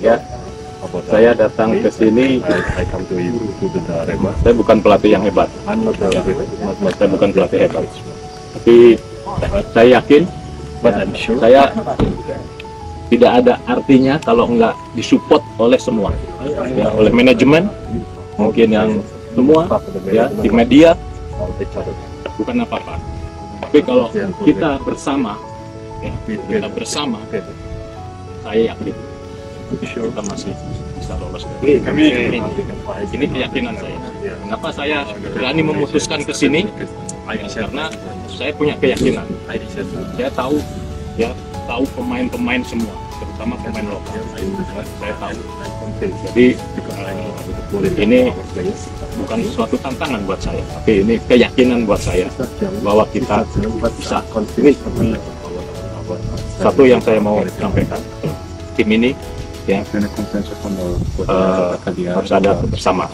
Ya, saya datang ke sini. Saya bukan pelatih yang hebat. Saya bukan pelatih hebat. Tapi saya yakin, saya tidak ada artinya kalau nggak disupport oleh semua, ya, oleh manajemen, mungkin yang semua, ya, di media, bukan apa-apa. Tapi kalau kita bersama, ya, saya yakin kita masih bisa lolos. Ini keyakinan saya. Kenapa saya berani memutuskan ke sini? Karena saya punya keyakinan. Saya tahu, ya, tahu pemain-pemain semua, terutama pemain lokal. Saya tahu. Jadi ini bukan suatu tantangan buat saya, tapi ini keyakinan buat saya bahwa kita bisa. Ini satu yang saya mau sampaikan. Tim ini, ya, harus ada kebersamaan.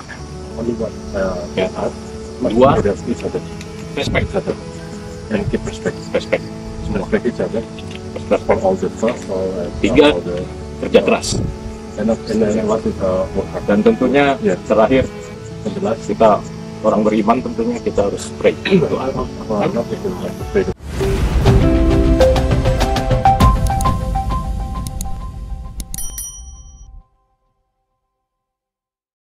Ya. Dua, respect. Tiga, kerja keras. Dan tentunya terakhir, kita orang beriman, tentunya kita harus pray.